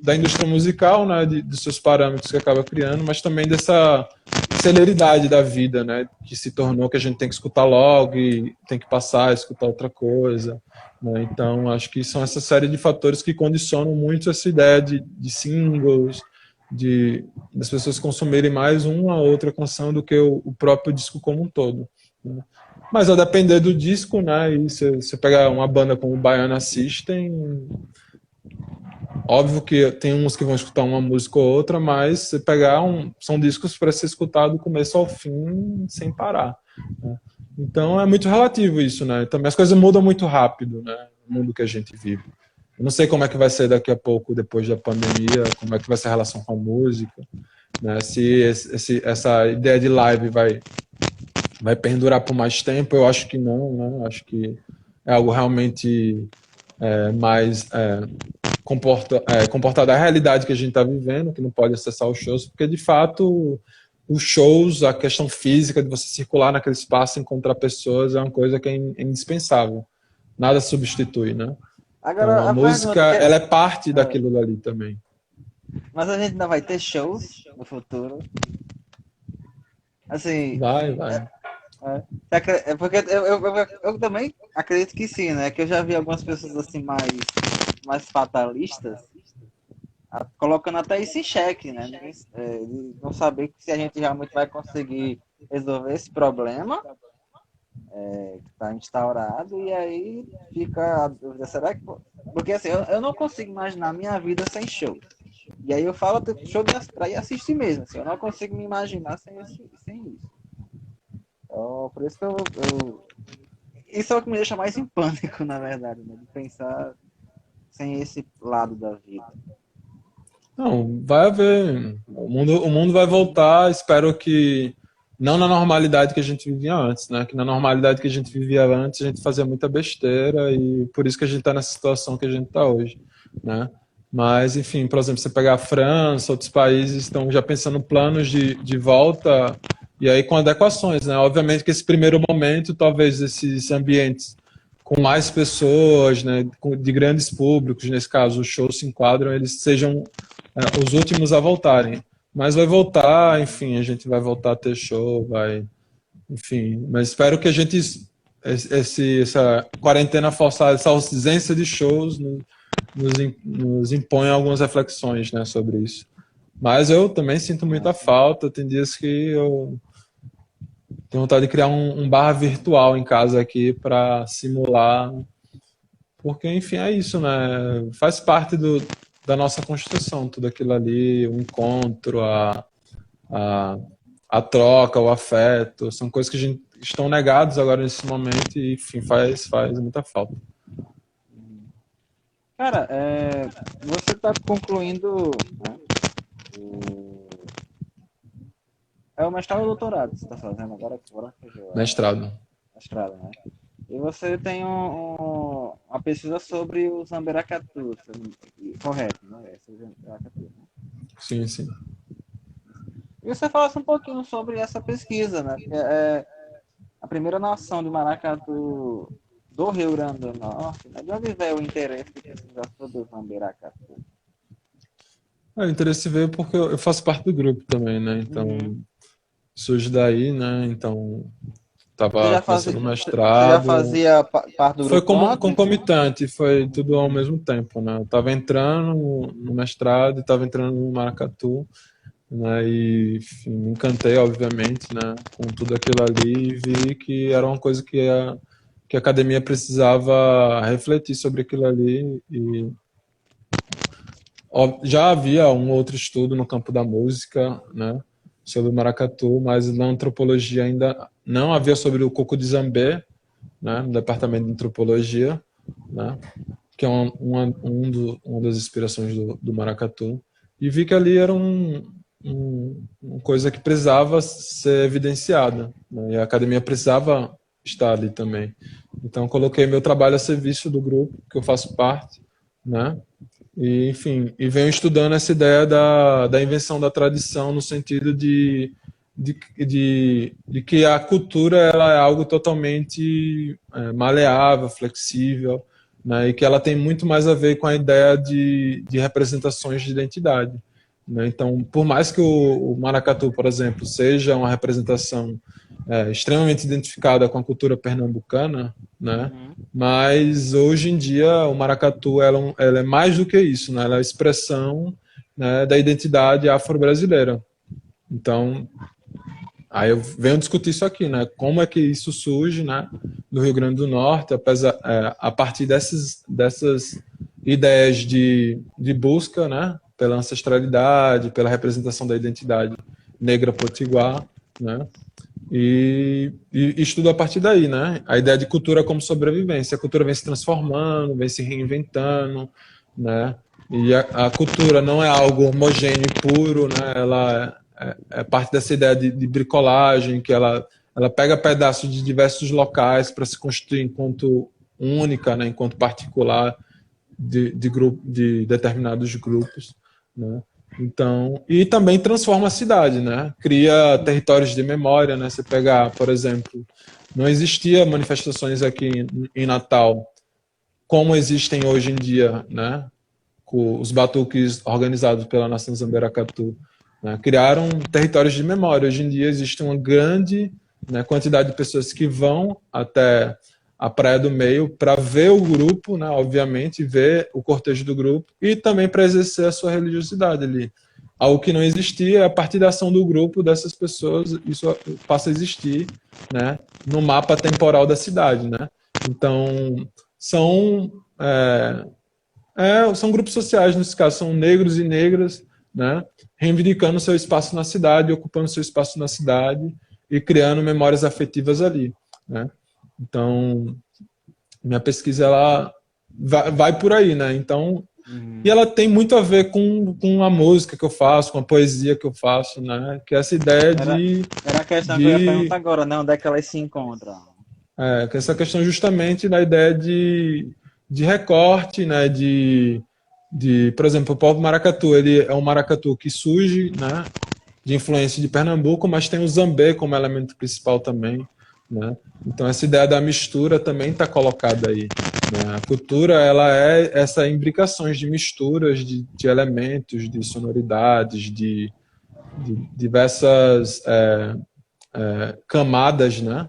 da indústria musical, né? Dos seus parâmetros que acaba criando, mas também dessa celeridade da vida, né? Que se tornou que a gente tem que escutar logo e tem que passar a escutar outra coisa, né? Então, acho que são essa série de fatores que condicionam muito essa ideia de singles, das pessoas consumirem mais uma ou outra canção do que o próprio disco como um todo, né? Mas a depender do disco, né? E se você pegar uma banda como o Baiana System, óbvio que tem uns que vão escutar uma música ou outra, mas você pegar são discos para ser escutado do começo ao fim sem parar, né? Então é muito relativo isso, né? Também as coisas mudam muito rápido, né? No mundo que a gente vive. Eu não sei como é que vai ser daqui a pouco, depois da pandemia, como é que vai ser a relação com a música, né? Se essa ideia de live vai perdurar por mais tempo, eu acho que não, né? Acho que é algo realmente mais comportar da realidade que a gente está vivendo, que não pode acessar os shows, porque de fato os shows, a questão física de você circular naquele espaço, encontrar pessoas, é uma coisa que é indispensável. Nada substitui, né? Então Agora, a a música, pergunta que ela é parte é, daquilo dali também. mas a gente ainda vai ter shows no futuro? Assim, Vai. é porque eu também acredito que sim, né? Que eu já vi algumas pessoas assim mais fatalistas. colocando até isso em xeque, né? De não saber se a gente realmente vai conseguir resolver esse problema que está instaurado, e aí fica a dúvida, será que... Porque assim, eu não consigo imaginar a minha vida sem show. E aí eu falo tipo, show para ir assistir mesmo, assim, eu não consigo me imaginar sem isso. Então, por isso que isso é o que me deixa mais em pânico, na verdade, né? De pensar sem esse lado da vida. Não, vai haver. O mundo vai voltar, espero que não na normalidade que a gente vivia antes, né? Que na normalidade que a gente vivia antes, a gente fazia muita besteira e por isso que a gente está nessa situação que a gente está hoje, né? Mas, enfim, por exemplo, você pegar a França, outros países estão já pensando em planos de volta e aí com adequações, né? Obviamente que esse primeiro momento, talvez esses ambientes com mais pessoas, né, de grandes públicos, nesse caso os shows se enquadram, eles sejam os últimos a voltarem. Mas vai voltar, enfim, a gente vai voltar a ter show, vai, enfim. Mas espero que a gente, essa quarentena forçada, essa ausência de shows, nos impõe algumas reflexões, né, sobre isso. Mas eu também sinto muita falta, tem dias que eu tenho vontade de criar um bar virtual em casa aqui para simular, porque, enfim, é isso, né? Faz parte da nossa construção, tudo aquilo ali, o encontro, a, a troca, o afeto, são coisas que a gente estão negados agora nesse momento e, enfim, faz muita falta. Cara, você está concluindo, né, o mestrado ou doutorado que você está fazendo agora? Agora fugiu, Mestrado. mestrado, né? E você tem uma pesquisa sobre o Zamberacatu, correto, né? Zamberacatu, né? Sim, sim. E você falasse um pouquinho sobre essa pesquisa, né? Porque a primeira noção de maracatu do Rio Grande do Norte, né? De onde veio o interesse de pesquisar sobre o Zamberacatu? O interesse veio porque eu faço parte do grupo também, né? Então, surge daí, né? Então, estava começando o Você mestrado. já fazia parte do Foi grupo antes? concomitante, foi tudo ao mesmo tempo, né? Eu estava entrando no mestrado, estava entrando no maracatu, né? E, enfim, me encantei, obviamente, né? Com tudo aquilo ali e vi que era uma coisa que a academia precisava refletir sobre aquilo ali e já havia um outro estudo no campo da música, né, sobre o maracatu, mas na antropologia ainda não havia sobre o coco de Zambé, né, no departamento de antropologia, né, que é uma das inspirações do maracatu, e vi que ali era uma coisa que precisava ser evidenciada, né, e a academia precisava estar ali também. Então coloquei meu trabalho a serviço do grupo que eu faço parte, né, e, enfim, e venho estudando essa ideia da invenção da tradição no sentido de que a cultura ela é algo totalmente maleável, flexível, né, e que ela tem muito mais a ver com a ideia de representações de identidade. Né? Então, por mais que o maracatu, por exemplo, seja uma representação extremamente identificada com a cultura pernambucana, né? Mas hoje em dia o maracatu ela é mais do que isso, né? Ela é a expressão, né, da identidade afro-brasileira. Então, aí eu venho discutir isso aqui, né? Como é que isso surge, né, no Rio Grande do Norte, a partir dessas ideias de busca, né, pela ancestralidade, pela representação da identidade negra potiguar, né? E estudo a partir daí, né? A ideia de cultura como sobrevivência. A cultura vem se transformando, vem se reinventando, né? E a cultura não é algo homogêneo e puro, né? Ela é parte dessa ideia de bricolagem, que ela pega pedaços de diversos locais para se constituir enquanto única, né? Enquanto particular de determinados grupos, né? Então, e também transforma a cidade, né? Cria territórios de memória, né? Você pegar, por exemplo, não existia manifestações aqui em Natal como existem hoje em dia, né? Com os batuques organizados pela Nação Zamberacatu, né? Criaram territórios de memória. Hoje em dia existe uma grande, né, quantidade de pessoas que vão até a Praia do Meio para ver o grupo, né, obviamente, ver o cortejo do grupo e também para exercer a sua religiosidade ali. Algo que não existia, a partir da ação do grupo dessas pessoas, isso passa a existir, né, no mapa temporal da cidade, né? Então, são grupos sociais, nesse caso, são negros e negras, né, reivindicando seu espaço na cidade, ocupando seu espaço na cidade e criando memórias afetivas ali, né? Então, minha pesquisa ela vai por aí, né? Então, e ela tem muito a ver com a música que eu faço, com a poesia que eu faço, né? Que é essa ideia Era a questão que eu ia perguntar agora, né? Onde é que elas se encontram? Que essa questão justamente da ideia de recorte, né? Por exemplo, o povo maracatu, ele é um maracatu que surge, né? De influência de Pernambuco, mas tem o zambê como elemento principal também, né? Então essa ideia da mistura também está colocada aí, né? A cultura ela é essas imbricações de misturas de elementos, de sonoridades, de diversas camadas, né?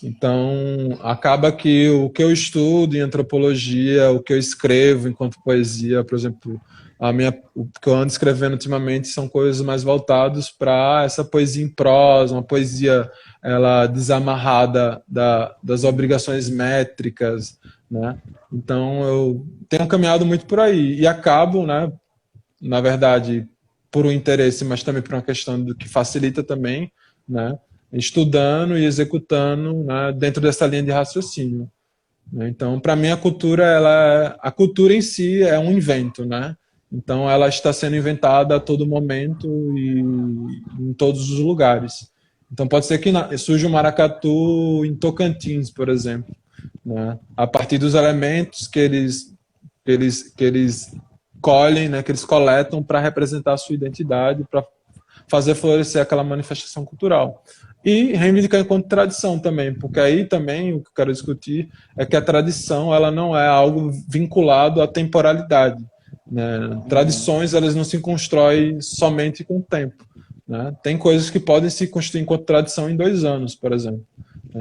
Então acaba que o que eu estudo em antropologia, o que eu escrevo enquanto poesia, por exemplo, o que eu ando escrevendo ultimamente são coisas mais voltadas para essa poesia em prosa, uma poesia ela desamarrada das obrigações métricas, né? Então eu tenho caminhado muito por aí e acabo, né, na verdade, por um interesse, mas também por uma questão do que facilita também, né, estudando e executando, né, dentro dessa linha de raciocínio. Então, para mim, a cultura em si é um invento, né? Então, ela está sendo inventada a todo momento e em todos os lugares. Então, pode ser que surja um maracatu em Tocantins, por exemplo, né? A partir dos elementos que eles colhem, né? Que eles coletam para representar a sua identidade, para fazer florescer aquela manifestação cultural. E reivindicar enquanto tradição também, porque aí também o que eu quero discutir é que a tradição ela não é algo vinculado à temporalidade, né? Tradições elas não se constroem somente com o tempo, né? Tem coisas que podem se construir enquanto tradição em 2 anos, por exemplo.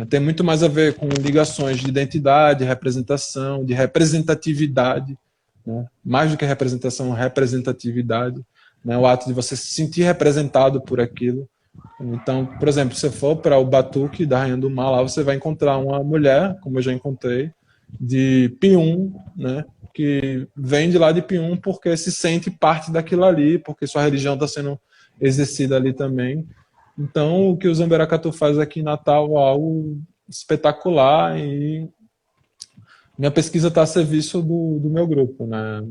Tem muito mais a ver com ligações de identidade, representação, de representatividade, né? Mais do que representação, representatividade, né? O ato de você se sentir representado por aquilo. Então, por exemplo, se você for para o Batuque da Rainha do Mar, lá você vai encontrar uma mulher, como eu já encontrei, de Pium, né, que vem de lá de Pium porque se sente parte daquilo ali, porque sua religião está sendo exercida ali também. Então, o que o Zamberacatu faz aqui em Natal é algo espetacular e minha pesquisa está a serviço do meu grupo, né?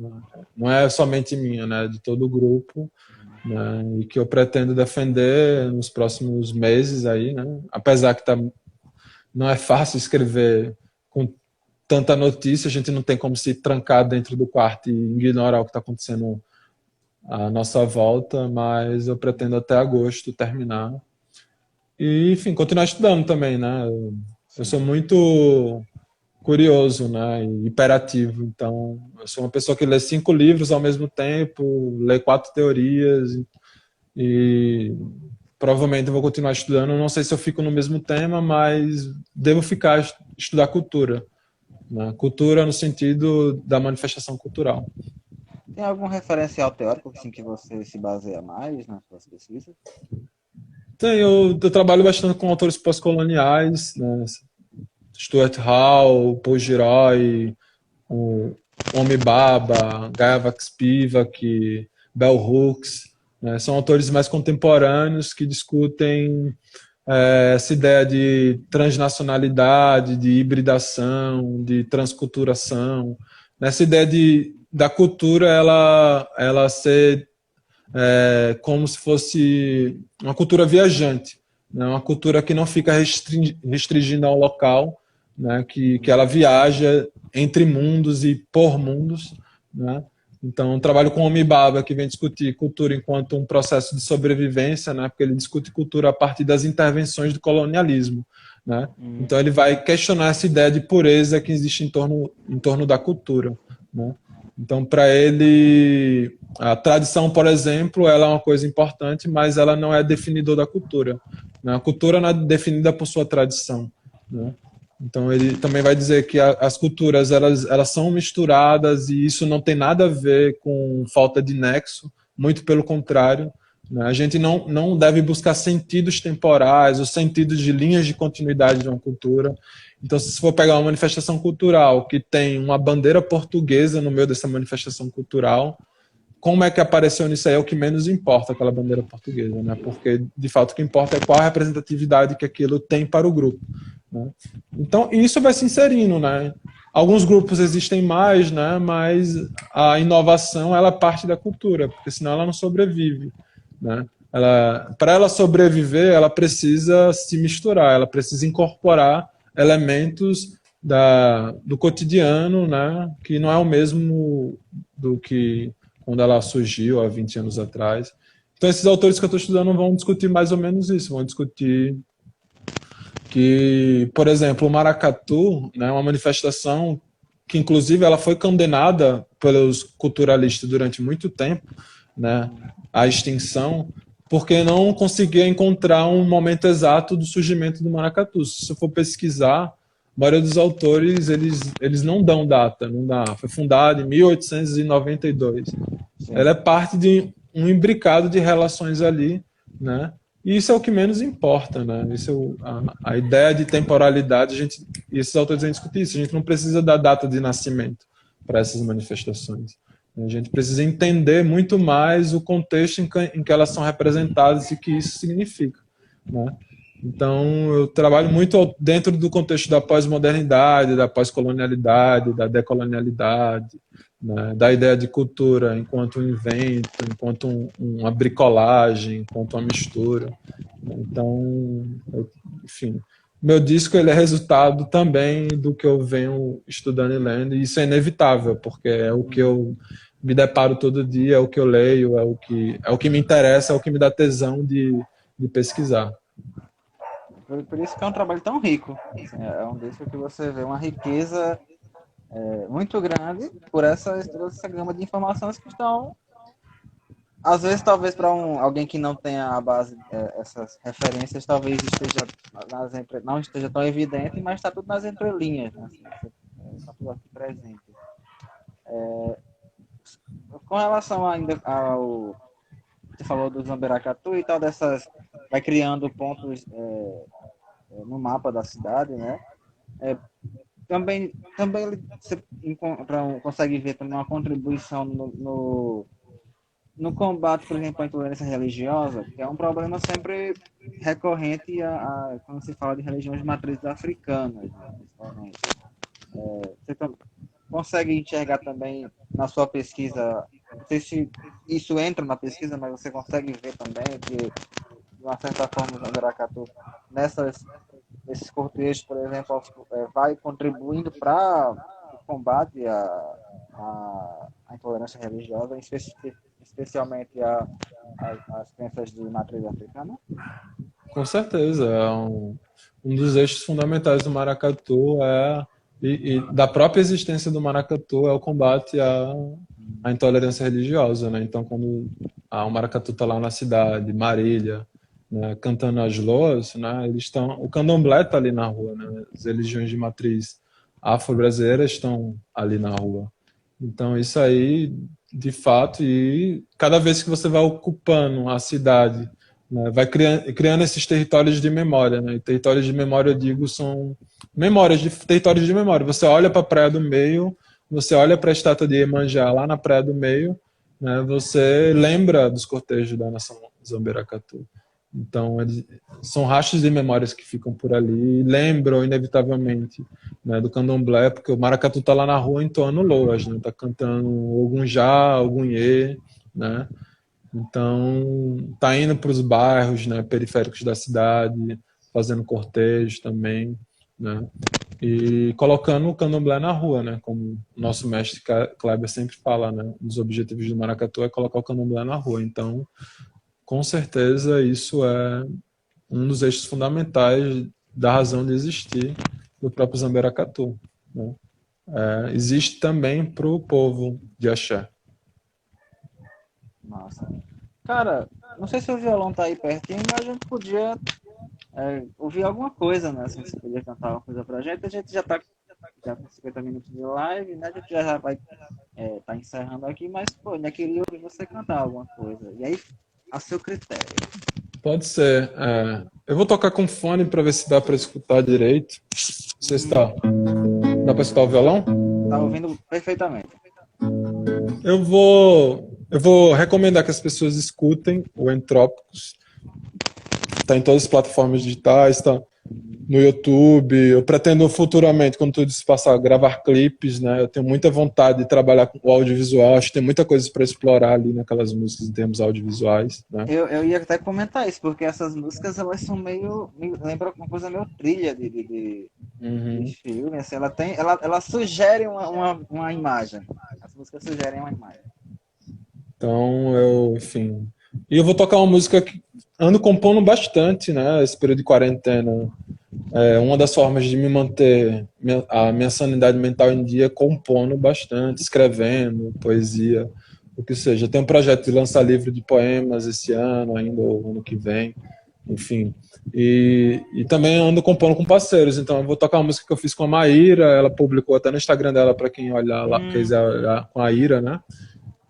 Não é somente minha, né? De todo o grupo, né? E que eu pretendo defender nos próximos meses aí, né? Apesar que não é fácil escrever com tanta notícia, a gente não tem como se trancar dentro do quarto e ignorar o que está acontecendo à nossa volta, mas eu pretendo até agosto terminar. E, enfim, continuar estudando também, né? Eu sou muito curioso, né, e hiperativo. Então, eu sou uma pessoa que lê 5 livros ao mesmo tempo, lê 4 teorias e provavelmente eu vou continuar estudando. Não sei se eu fico no mesmo tema, mas devo estudar cultura, né? Cultura no sentido da manifestação cultural. Tem algum referencial teórico assim, que você se baseia mais nas suas pesquisas? Eu trabalho bastante com autores pós-coloniais, né? Stuart Hall, Paul Gilroy, o Homi Bhabha, Gayavax Spivak, Bell Hooks, né? São autores mais contemporâneos que discutem essa ideia de transnacionalidade, de hibridação, de transculturação, nessa ideia da cultura ela ser como se fosse uma cultura viajante, né? Uma cultura que não fica restringindo ao local, né? Que ela viaja entre mundos e por mundos, né? Então, eu trabalho com o Homi Bhabha, que vem discutir cultura enquanto um processo de sobrevivência, né? Porque ele discute cultura a partir das intervenções do colonialismo, né? Então, ele vai questionar essa ideia de pureza que existe em torno da cultura, né? Então, para ele, a tradição, por exemplo, ela é uma coisa importante, mas ela não é definidor da cultura, né? A cultura não é definida por sua tradição, né? Então ele também vai dizer que as culturas elas são misturadas e isso não tem nada a ver com falta de nexo, muito pelo contrário, né? A gente não deve buscar sentidos temporais ou sentidos de linhas de continuidade de uma cultura. Então, se for pegar uma manifestação cultural que tem uma bandeira portuguesa no meio dessa manifestação cultural, como é que apareceu nisso aí é o que menos importa, aquela bandeira portuguesa, né? Porque, de fato, o que importa é qual a representatividade que aquilo tem para o grupo, né? Então, isso vai se inserindo, né? Alguns grupos existem mais, né? Mas a inovação, ela parte da cultura, porque senão ela não sobrevive, né? Para ela sobreviver, ela precisa se misturar, ela precisa incorporar elementos do cotidiano, né? Que não é o mesmo do que quando ela surgiu há 20 anos atrás. Então, esses autores que eu estou estudando vão discutir mais ou menos isso, vão discutir que, por exemplo, o maracatu, né, uma manifestação que, inclusive, ela foi condenada pelos culturalistas durante muito tempo, né, à extinção, porque não conseguia encontrar um momento exato do surgimento do maracatu. Se você for pesquisar, a maioria dos autores, eles não dão data, não dá. Foi fundado em 1892. Sim. Ela é parte de um imbricado de relações ali, né? E isso é o que menos importa, né? Isso a ideia de temporalidade, e esses autores vêm discutir isso. A gente não precisa da data de nascimento para essas manifestações. A gente precisa entender muito mais o contexto em que elas são representadas e o que isso significa, né? Então, eu trabalho muito dentro do contexto da pós-modernidade, da pós-colonialidade, da decolonialidade, né, da ideia de cultura enquanto um invento, enquanto uma bricolagem, enquanto uma mistura. Então, enfim, meu disco ele é resultado também do que eu venho estudando e lendo, e isso é inevitável, porque é o que eu me deparo todo dia, é o que eu leio, é o que me interessa, é o que me dá tesão de pesquisar. Por isso que é um trabalho tão rico. Assim, é um disco que você vê uma riqueza muito grande por toda essa gama de informações que estão, às vezes, talvez para alguém que não tenha a base, essas referências, talvez esteja não esteja tão evidente, mas está tudo nas entrelinhas, né? Assim, está tudo aqui presente. Com relação ainda ao você falou do Zamberacatu e tal, vai criando pontos no mapa da cidade, né? Também você consegue ver também uma contribuição no combate, por exemplo, à intolerância religiosa, que é um problema sempre recorrente quando se fala de religiões de matrizes africanas, né, principalmente. Você consegue enxergar também na sua pesquisa, não sei se isso entra na pesquisa, mas você consegue ver também que, de uma certa forma, o Zamberacatu, nesses cortejos, por exemplo, vai contribuindo para o combate à intolerância religiosa, especialmente às crenças de matriz africana? Com certeza, é um dos eixos fundamentais do maracatu e da própria existência do maracatu é o combate à intolerância religiosa, né? Então, quando o maracatu está lá na cidade, Marília, né, cantando as loas, né, o candomblé está ali na rua, né? As religiões de matriz afro-brasileira estão ali na rua. Então, isso aí, de fato, e cada vez que você vai ocupando a cidade, né, vai criando esses territórios de memória, né? E territórios de memória, eu digo, são territórios de memória. Você olha para a Praia do Meio, você olha para a estátua de Iemanjá lá na Praia do Meio, né, você lembra dos cortejos da nação Zamberacatu. Então, são rastros de memórias que ficam por ali, lembram inevitavelmente, né, do candomblé, porque o maracatu está lá na rua entoando loas, né, tá cantando Ogunjá, Ogunhê, né. Então, tá indo para os bairros, né, periféricos da cidade, fazendo cortejos também, né, e colocando o candomblé na rua, né, como o nosso mestre Kleber sempre fala, né, um dos objetivos do maracatu é colocar o candomblé na rua. Então, com certeza, isso é um dos eixos fundamentais da razão de existir do próprio Zamberacatu, né. Existe também para o povo de Axé. Massa. Cara, não sei se o violão tá aí pertinho, mas a gente podia ouvir alguma coisa, né? Se você podia cantar alguma coisa pra gente, a gente já com 50 minutos de live, né? A gente já vai tá encerrando aqui, mas, pô, ainda queria ouvir você cantar alguma coisa. E aí, a seu critério. Pode ser. Eu vou tocar com fone para ver se dá para escutar direito. Você está? Dá para escutar o violão? Tá ouvindo perfeitamente. Eu vou recomendar que as pessoas escutem o Entrópicos. Está em todas as plataformas digitais, está no YouTube. Eu pretendo futuramente, quando tudo isso passar, gravar clipes, né? Eu tenho muita vontade de trabalhar com o audiovisual. Acho que tem muita coisa para explorar ali naquelas músicas em termos audiovisuais, né? Eu ia até comentar isso, porque essas músicas, elas são lembra uma coisa meio trilha de filme, assim, ela sugere uma imagem. As músicas sugerem uma imagem. Então, enfim. E eu vou tocar uma música que ando compondo bastante, né? Esse período de quarentena. Uma das formas de me manter a minha sanidade mental em dia é compondo bastante, escrevendo, poesia, o que seja. Tem um projeto de lançar livro de poemas esse ano, ainda ou ano que vem, enfim. E também ando compondo com parceiros, então eu vou tocar uma música que eu fiz com a Maíra, ela publicou até no Instagram dela, para quem olhar lá, quiser olhar, com a Ira, né?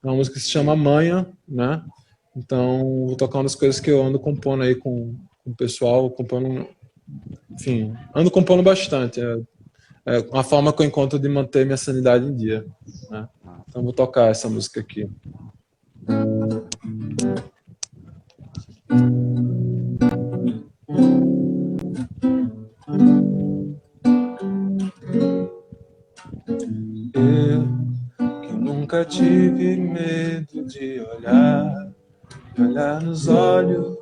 É uma música que se chama Manha, né? Então, vou tocar uma das coisas que eu ando compondo aí com o pessoal, compondo, enfim, ando compondo bastante. É uma forma que eu encontro de manter minha sanidade em dia, né? Então, vou tocar essa música aqui. Eu que nunca tive medo de olhar nos olhos,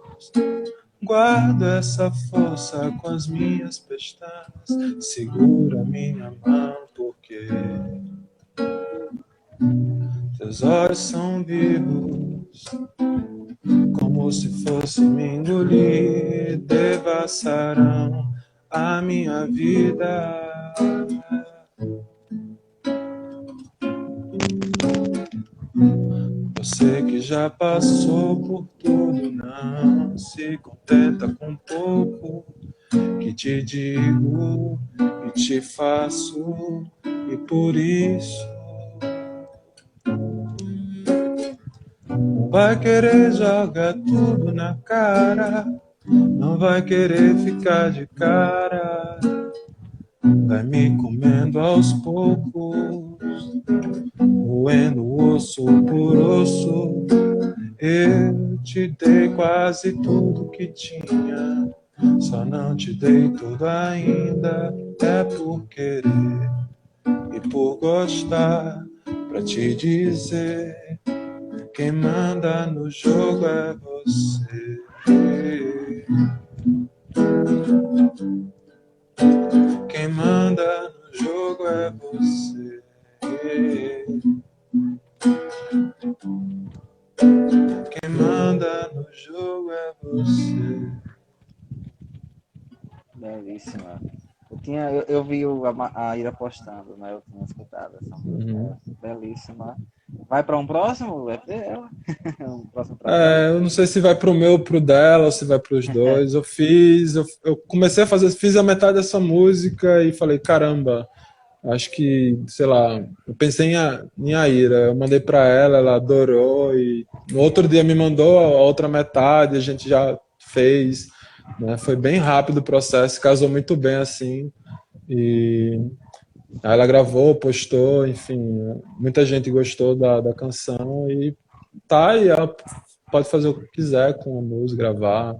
guardo essa força com as minhas pestanas, segura minha mão porque teus olhos são vivos, como se fosse me engolir, devassarão a minha vida. Você que já passou por tudo, não se contenta com pouco que te digo e te faço, e por isso não vai querer jogar tudo na cara, não vai querer ficar de cara, vai me comendo aos poucos, roendo osso por osso. Eu te dei quase tudo que tinha, só não te dei tudo ainda. É por querer e por gostar, pra te dizer, quem manda no jogo é você. Quem manda no jogo é você. Quem manda no jogo é você. Belíssima. Eu vi a Ira postando, né? Eu tinha escutado essa música. Belíssima. Vai para um próximo EP dela? Um próximo trabalho? Eu não sei se vai pro meu ou pro dela, ou se vai pros dois. Eu comecei a fazer, fiz a metade dessa música e falei, caramba, acho que, sei lá, eu pensei em Aira, eu mandei pra ela adorou, e no outro dia me mandou a outra metade, a gente já fez, né? Foi bem rápido o processo, casou muito bem assim, e aí ela gravou, postou, enfim, muita gente gostou da canção, e tá, e ela pode fazer o que quiser com a música, gravar,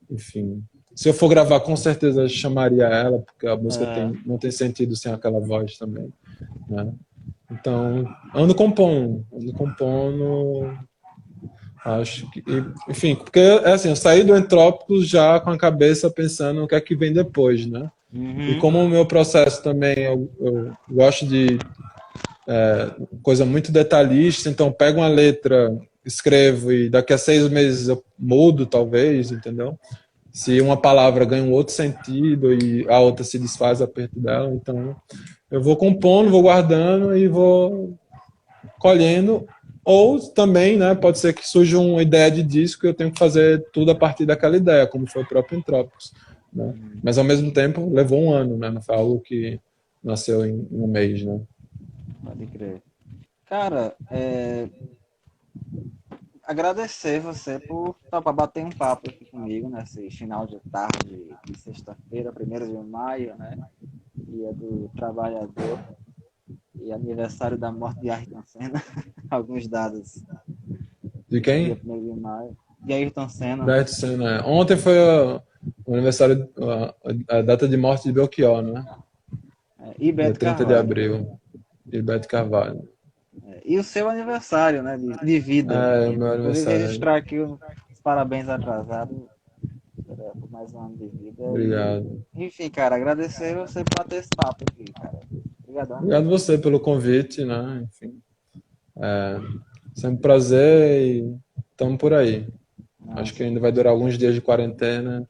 enfim. Se eu for gravar, com certeza eu chamaria ela, porque a música não tem sentido sem aquela voz também, né? Então, ando compondo, acho que, enfim, porque assim, eu saí do Entrópicos já com a cabeça pensando no que é que vem depois, né? E como o meu processo também, eu gosto de coisa muito detalhista, então pego uma letra, escrevo e daqui a 6 meses eu mudo, talvez, entendeu? Se uma palavra ganha um outro sentido e a outra se desfaz a partir dela, então eu vou compondo, vou guardando e vou colhendo, ou também, né, pode ser que surja uma ideia de disco e eu tenho que fazer tudo a partir daquela ideia, como foi o próprio Entrópicos. né? Mas ao mesmo tempo levou um ano, né? Não foi algo que nasceu em um mês, né? Pode crer. Cara, agradecer você por topar bater um papo aqui comigo nesse final de tarde de sexta-feira, 1º de maio, né? Dia do Trabalhador e aniversário da morte de Ayrton Senna. Alguns dados De do dia quem? 1º de maio. De Ayrton Senna. Da Senna. Ontem foi o aniversário, a data de morte de Belchior, né? E Dia Beto 30 de Carvalho. abril. E Beto Carvalho. E o seu aniversário, né? De vida. É, o meu Inclusive, aniversário. registrar aqui os parabéns atrasados por mais um ano de vida. E, Obrigado. enfim, cara, agradecer você por bater esse papo aqui, cara. Obrigadão Obrigado mesmo. você pelo convite, né? Enfim, sempre um prazer e estamos por aí. Acho que Nossa. ainda vai durar alguns dias de quarentena.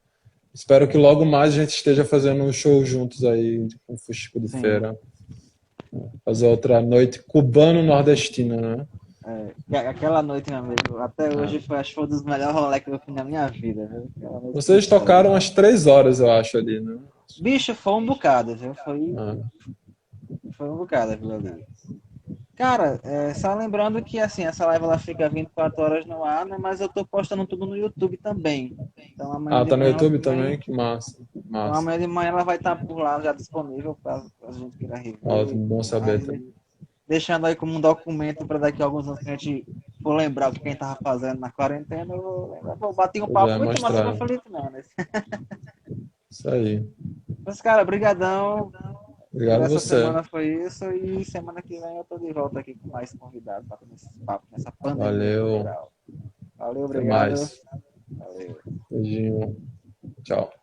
Espero que logo mais a gente esteja fazendo um show juntos aí com o Fuxico de Sim. Feira. Fazer outra noite cubano-nordestina, né? Aquela noite, meu amigo, até hoje É. acho que foi um dos melhores rolês que eu fiz na minha vida, viu? Aquela noite foi Vocês história. tocaram às 3 horas, eu acho, ali, né? Bicho, foi um bocado, viu? É. Foi um bocado aquilo ali. Cara, só lembrando que assim, essa live ela fica 24 horas no ar, né? Mas eu tô postando tudo no YouTube também. Então amanhã Ah, de tá no manhã ela YouTube também. também? Que massa. Então Massa. amanhã de manhã ela vai estar por lá já disponível para a gente queira rever e Ótimo, bom tudo saber mais. também. Deixando aí como um documento para daqui a alguns anos que a gente for lembrar o que a gente tava fazendo na quarentena, eu vou lembrar. Vou bater um Pois papo é, muito massa com o mostrar. Felipe, não, né? Isso aí. Mas, cara, brigadão. Por Obrigado essa você. semana foi isso e semana que vem eu tô de volta aqui com mais convidados, batendo esse papo nessa pandemia Valeu. federal. Valeu, Até obrigado. mais. Valeu. Beijinho. Tchau.